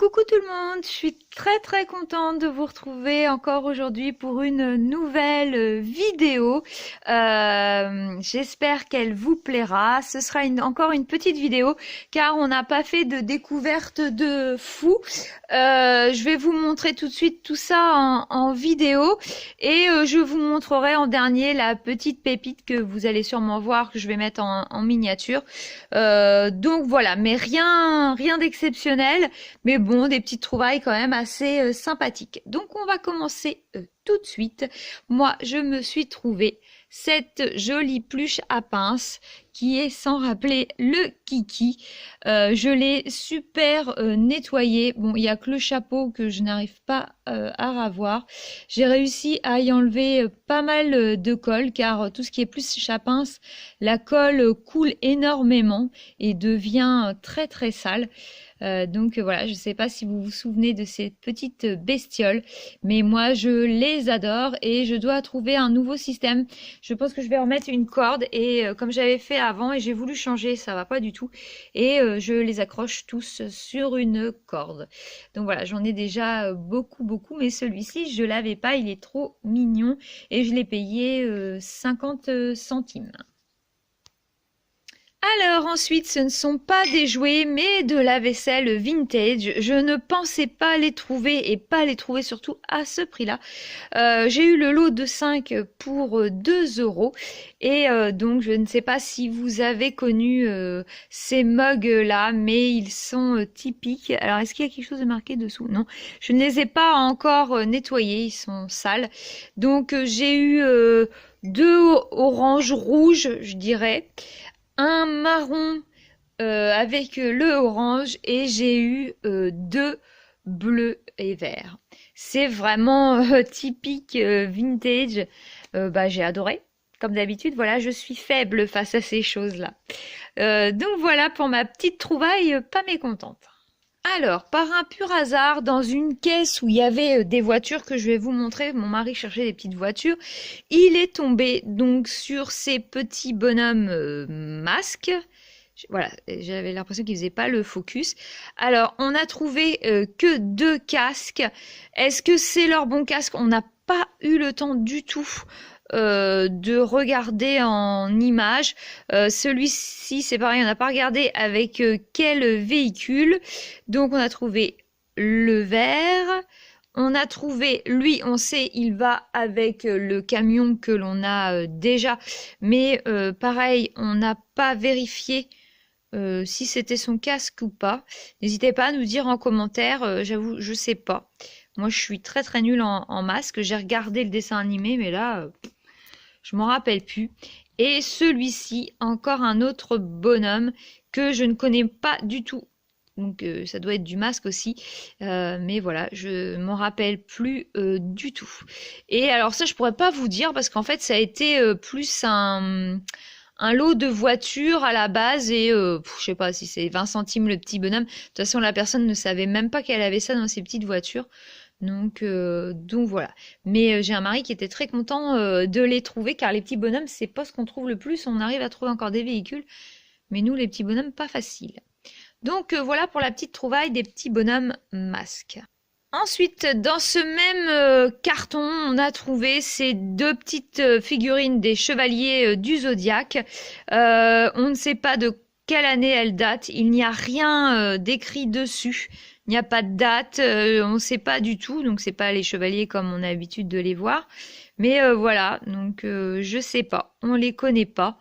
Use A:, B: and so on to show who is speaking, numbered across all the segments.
A: Coucou tout le monde, je suis très contente de vous retrouver encore aujourd'hui pour une nouvelle vidéo. J'espère qu'elle vous plaira. Ce sera encore une petite vidéo car on n'a pas fait de découverte de fou. Je vais vous montrer tout de suite tout ça en vidéo et je vous montrerai en dernier la petite pépite que vous allez sûrement voir que je vais mettre en miniature. Donc voilà, mais rien d'exceptionnel. Mais bon, des petites trouvailles quand même assez sympathiques. Donc on va commencer tout de suite. Moi, je me suis trouvé cette jolie pluche à pince qui est sans rappeler le kiki. Je l'ai super nettoyé. Bon, il n'y a que le chapeau que je n'arrive pas à ravoir. J'ai réussi à y enlever pas mal de colle car tout ce qui est pluche à pince, la colle coule énormément et devient très sale. Donc voilà, je ne sais pas si vous vous souvenez de ces petites bestioles, mais moi je les adore et je dois trouver un nouveau système. Je pense que je vais remettre une corde et comme j'avais fait avant et j'ai voulu changer, ça va pas du tout. Et je les accroche tous sur une corde. Donc voilà, j'en ai déjà beaucoup, mais celui-ci je l'avais pas, il est trop mignon et je l'ai payé 50 centimes. Alors ensuite, ce ne sont pas des jouets, mais de la vaisselle vintage. Je ne pensais pas les trouver et pas les trouver surtout à ce prix-là. J'ai eu le lot de 5 pour 2 € et donc je ne sais pas si vous avez connu ces mugs-là, mais ils sont typiques. Alors est-ce qu'il y a quelque chose de marqué dessous? Non, je ne les ai pas encore nettoyés, ils sont sales. Donc j'ai eu 2 orange rouge, je dirais. Un marron avec le orange et j'ai eu 2 bleus et verts. C'est vraiment typique vintage. J'ai adoré. Comme d'habitude, voilà, je suis faible face à ces choses-là. Donc voilà pour ma petite trouvaille, pas mécontente. Alors, par un pur hasard, dans une caisse où il y avait des voitures que je vais vous montrer, mon mari cherchait des petites voitures, il est tombé donc sur ces petits bonhommes masques. Voilà, j'avais l'impression qu'ils faisaient pas le focus. Alors, on a trouvé que 2 casques. Est-ce que c'est leur bon casque? On n'a pas eu le temps du tout de regarder en image. Celui-ci, c'est pareil, on n'a pas regardé avec quel véhicule. Donc, on a trouvé le vert. On a trouvé, lui, on sait, il va avec le camion que l'on a déjà. Mais pareil, on n'a pas vérifié si c'était son casque ou pas. N'hésitez pas à nous dire en commentaire. J'avoue, je sais pas. Moi, je suis très nulle en masque. J'ai regardé le dessin animé, mais là, je m'en rappelle plus. Et celui-ci, encore un autre bonhomme que je ne connais pas du tout. Donc ça doit être du masque aussi. Mais voilà, je m'en rappelle plus du tout. Et alors ça, je pourrais pas vous dire parce qu'en fait, ça a été plus un lot de voitures à la base et je sais pas si c'est 20 centimes le petit bonhomme. De toute façon, la personne ne savait même pas qu'elle avait ça dans ses petites voitures. Donc voilà. Mais j'ai un mari qui était très content de les trouver car les petits bonhommes, c'est pas ce qu'on trouve le plus. On arrive à trouver encore des véhicules. Mais nous, les petits bonhommes, pas facile. Donc voilà pour la petite trouvaille des petits bonhommes masques. Ensuite, dans ce même carton, on a trouvé ces 2 petites figurines des chevaliers du Zodiaque. On ne sait pas de quelle année elles datent. Il n'y a rien d'écrit dessus. Il n'y a pas de date. On ne sait pas du tout. Donc, c'est pas les chevaliers comme on a l'habitude de les voir. Mais voilà. Donc, je sais pas. On les connaît pas.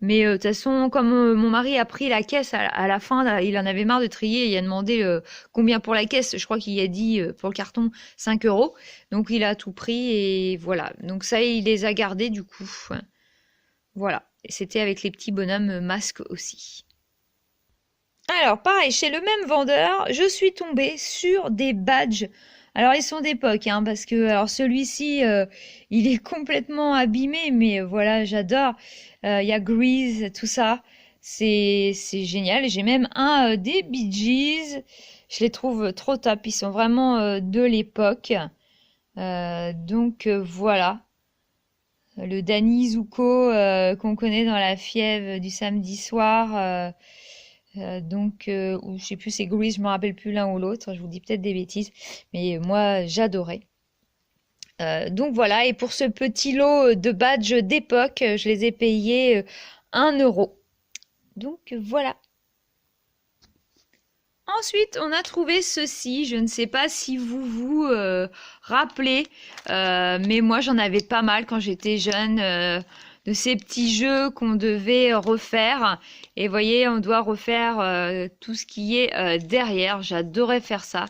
A: Mais de toute façon, comme mon mari a pris la caisse à la fin, là, il en avait marre de trier, il a demandé combien pour la caisse. Je crois qu'il a dit pour le carton 5 €. Donc il a tout pris et voilà. Donc ça, il les a gardés du coup. Voilà. Et c'était avec les petits bonhommes masques aussi. Alors pareil, chez le même vendeur, je suis tombée sur des badges. Alors ils sont d'époque, hein, parce que alors celui-ci, il est complètement abîmé, mais voilà, j'adore. Il y a Grease, tout ça, c'est génial. J'ai même un des Bee Gees. Je les trouve trop top. Ils sont vraiment de l'époque. Donc voilà, le Danny Zuko qu'on connaît dans La Fièvre du samedi soir. Ou je sais plus, c'est Grease, je me rappelle plus l'un ou l'autre. Je vous dis peut-être des bêtises, mais moi j'adorais. Donc voilà, et pour ce petit lot de badges d'époque, je les ai payés 1 euro. Donc voilà. Ensuite, on a trouvé ceci. Je ne sais pas si vous vous rappelez, mais moi j'en avais pas mal quand j'étais jeune, de ces petits jeux qu'on devait refaire. Et vous voyez, on doit refaire tout ce qui est derrière. J'adorais faire ça.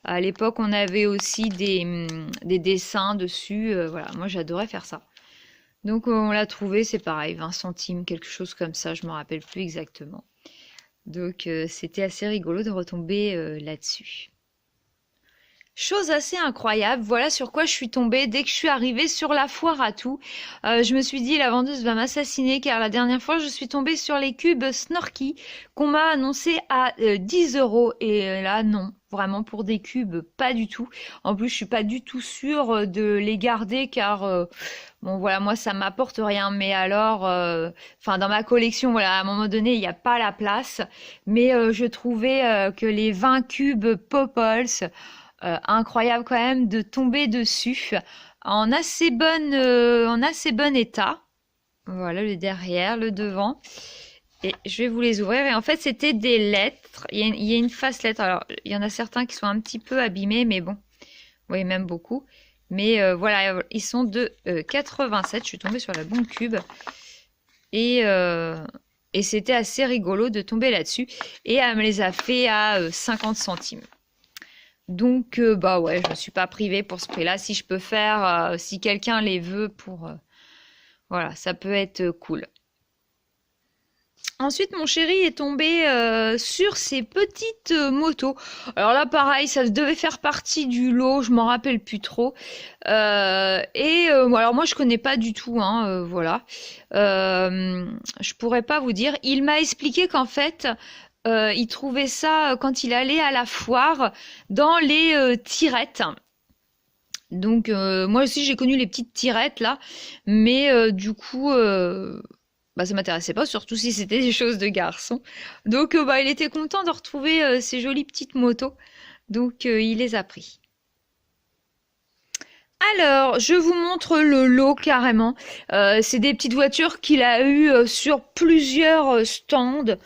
A: À l'époque, on avait aussi des dessins dessus. Voilà, moi j'adorais faire ça. Donc on l'a trouvé, c'est pareil, 20 centimes, quelque chose comme ça, je me rappelle plus exactement. Donc c'était assez rigolo de retomber là-dessus. Chose assez incroyable, voilà sur quoi je suis tombée dès que je suis arrivée sur la foire à tout. Je me suis dit la vendeuse va m'assassiner car la dernière fois je suis tombée sur les cubes Snorky qu'on m'a annoncé à 10 euros et là non, vraiment pour des cubes pas du tout. En plus je suis pas du tout sûre de les garder car bon voilà moi ça m'apporte rien mais alors enfin dans ma collection voilà à un moment donné il n'y a pas la place mais je trouvais que les 20 cubes Popples incroyable quand même de tomber dessus en assez bon état. Voilà le derrière, le devant. Et je vais vous les ouvrir. Et en fait, c'était des lettres. Il y a une face lettre. Alors, il y en a certains qui sont un petit peu abîmés, mais bon. Oui, même beaucoup. Mais voilà, ils sont de 87. Je suis tombée sur la bonne cube. Et c'était assez rigolo de tomber là-dessus. Et elle me les a fait à 50 centimes. Donc, bah ouais, je me suis pas privée pour ce prix-là. Si je peux faire, si quelqu'un les veut pour... voilà, ça peut être cool. Ensuite, mon chéri est tombé sur ces petites motos. Alors là, pareil, ça devait faire partie du lot, je m'en rappelle plus trop. Alors moi, je connais pas du tout, hein, voilà. Je pourrais pas vous dire. Il m'a expliqué qu'en fait, il trouvait ça quand il allait à la foire dans les tirettes. Donc moi aussi j'ai connu les petites tirettes là, mais du coup bah ça m'intéressait pas, surtout si c'était des choses de garçon. Donc bah il était content de retrouver ces jolies petites motos, donc il les a pris. Alors, je vous montre le lot carrément. C'est des petites voitures qu'il a eues sur plusieurs stands.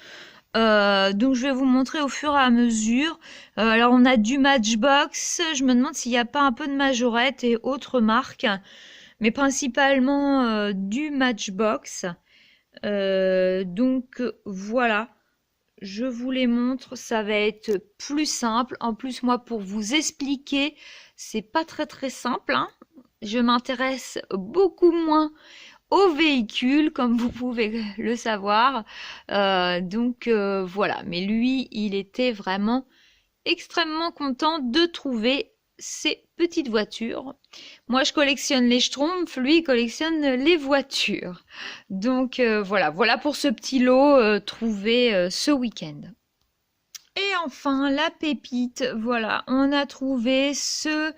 A: Donc je vais vous montrer au fur et à mesure. Alors on a du Matchbox. Je me demande s'il n'y a pas un peu de Majorette et autres marques, mais principalement du Matchbox. Donc voilà, je vous les montre. Ça va être plus simple. En plus moi pour vous expliquer, c'est pas très simple, hein. Je m'intéresse beaucoup moins au véhicule, comme vous pouvez le savoir. Voilà. Mais lui, il était vraiment extrêmement content de trouver ces petites voitures. Moi, je collectionne les Schtroumpfs, lui, il collectionne les voitures. Donc voilà pour ce petit lot trouvé ce week-end. Et enfin, la pépite, voilà, on a trouvé ce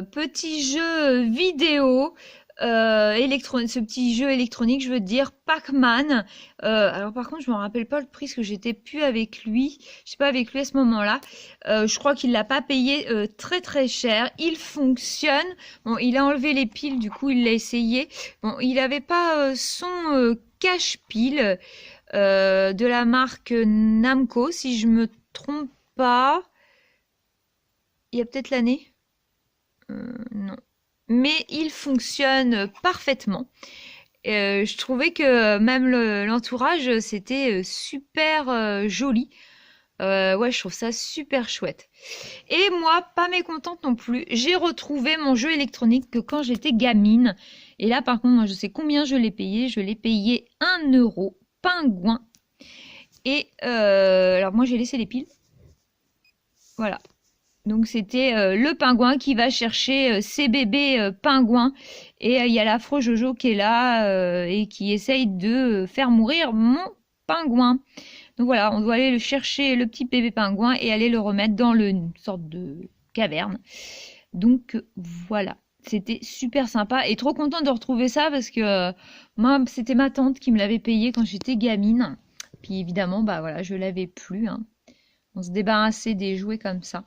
A: petit jeu vidéo ce petit jeu électronique, je veux dire, Pac-Man. Alors par contre, je me rappelle pas le prix parce que j'étais plus avec lui. Je sais pas avec lui à ce moment-là. Je crois qu'il l'a pas payé très cher. Il fonctionne. Bon, il a enlevé les piles, du coup il l'a essayé. Bon, il avait pas son cache-pile de la marque Namco, si je me trompe pas. Il y a peut-être l'année. Non. Mais il fonctionne parfaitement. Je trouvais que même l'entourage, c'était super joli. Ouais, je trouve ça super chouette. Et moi, pas mécontente non plus, j'ai retrouvé mon jeu électronique que quand j'étais gamine. Et là, par contre, moi, je sais combien je l'ai payé. Je l'ai payé 1 euro, Pingouin. Et alors moi, j'ai laissé les piles. Voilà. Donc c'était le pingouin qui va chercher ses bébés pingouins et il y a l'affreux Jojo qui est là et qui essaye de faire mourir mon pingouin. Donc voilà, on doit aller le chercher le petit bébé pingouin et aller le remettre dans une sorte de caverne. Donc voilà, c'était super sympa et trop contente de retrouver ça parce que moi c'était ma tante qui me l'avait payé quand j'étais gamine. Puis évidemment, bah voilà, je l'avais plus, hein. On se débarrassait des jouets comme ça.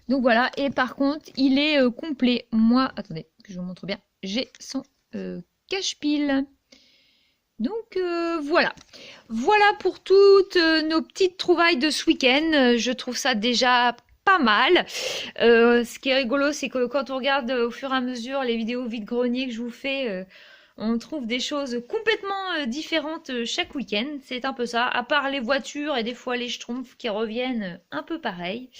A: Donc voilà, et par contre, il est complet. Moi, attendez, que je vous montre bien. J'ai son cache-pile. Donc voilà. Voilà pour toutes nos petites trouvailles de ce week-end. Je trouve ça déjà pas mal. Ce qui est rigolo, c'est que quand on regarde au fur et à mesure les vidéos vide-grenier que je vous fais, on trouve des choses complètement différentes chaque week-end. C'est un peu ça, à part les voitures et des fois les schtroumpfs qui reviennent un peu pareil.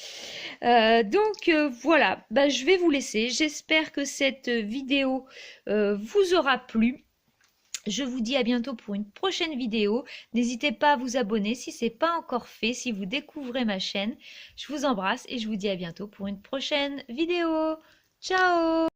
A: Donc voilà, bah, je vais vous laisser. J'espère que cette vidéo vous aura plu. Je vous dis à bientôt pour une prochaine vidéo. N'hésitez pas à vous abonner si ce n'est pas encore fait, si vous découvrez ma chaîne. Je vous embrasse et je vous dis à bientôt pour une prochaine vidéo. Ciao!